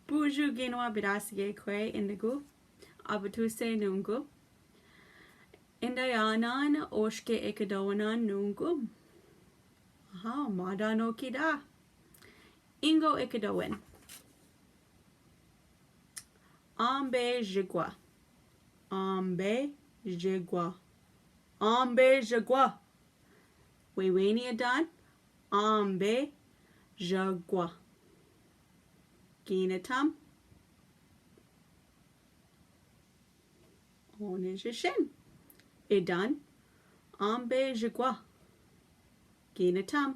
Buju ginawa birasige kwe indigu. Abatuse nungu. Indayanan oshke Ikidowinan nungu. Aha, madano kida. Ingo Ikidowin. Ambe jigwa. Ambe jigwa. Ambe jigwa. Weweni adan. Ambe jagwa. Ginatam. Onijishin. Idan. Ambe jigwa. Ginatam.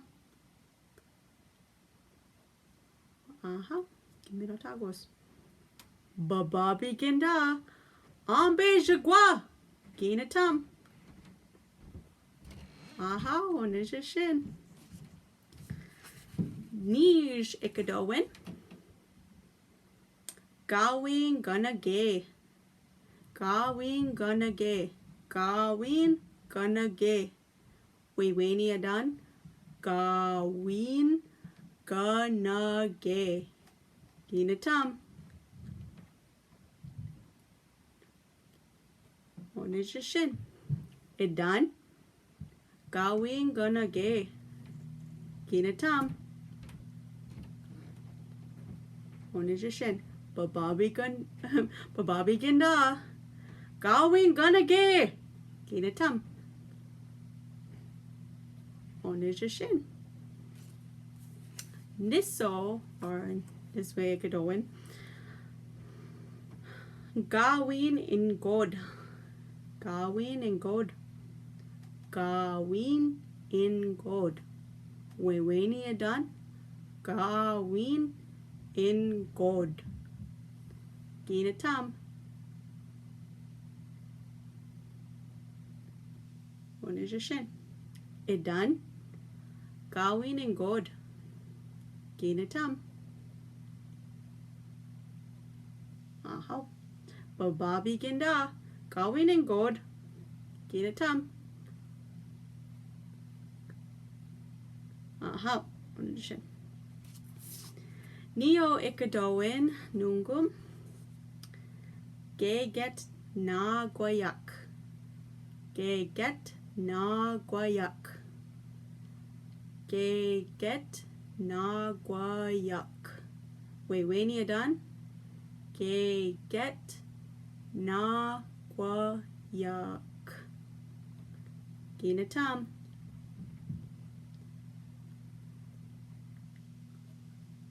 Aha. Giminotagos. Bababi ginda. Ambe jigwa. Ginatam. Aha. Onijishin. Nij Ikidowin. Gawin gonna gay. Gawin gonna gay. Gawin gonna gay. Weweni adan. Gawin gonna gay. Ginatam. Onijishin. Idan. Gawin gonna gay. Ginatam. Onijishin. Bababi ginda. Gawin gonna gay. Ginatam. Onijishin. Niso, or this way Ikidowin. Gawin in God. Gawin in God. Gawin in God. Weweni adan. Gawin in God. Ginatam. Onijishin. Idan. Gawin in God. Ginatam. Aha. Bababi ginda. Gawin in God. Ginatam. Aha. Onijishin. Neo Ikidowin nungum. Geget na guayak. Geget na guayak. Geget na guayak. Weweni adan. Geget na guayak. Ginatam.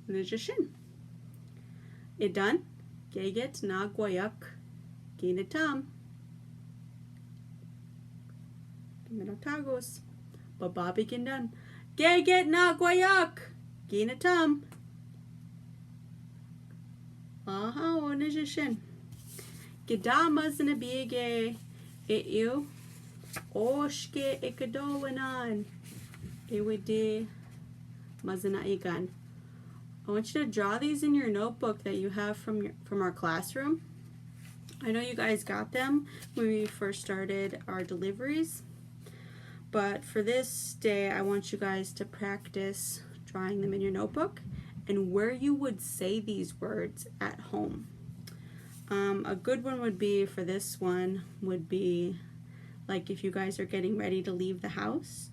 Onijishin. Idan. Geget na guayak. Ginatam. Giminotagos. Bababi gindan. Geget na guayak. Ginatam. Aha, onijishin. Gidamas na bige. Ityu. Oshke Ikidowinan. Iwidi mazana igan. I want you to draw these in your notebook that you have from our classroom. I know you guys got them when we first started our deliveries, but for this day I want you guys to practice drawing them in your notebook and where you would say these words at home. A good one would be, for this one, would be like if you guys are getting ready to leave the house,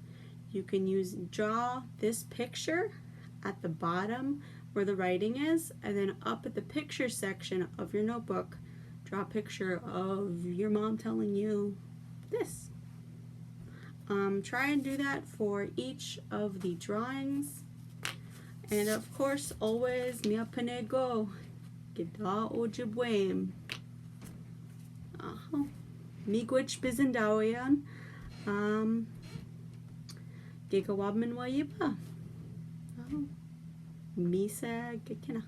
you can draw this picture at the bottom where the writing is, and then up at the picture section of your notebook, draw a picture of your mom telling you this. Try and do that for each of the drawings. And of course, always miapanego, gida Ojibwemowin. Miigwech bizendawian. Gigawabman wayipa. Misa gikina.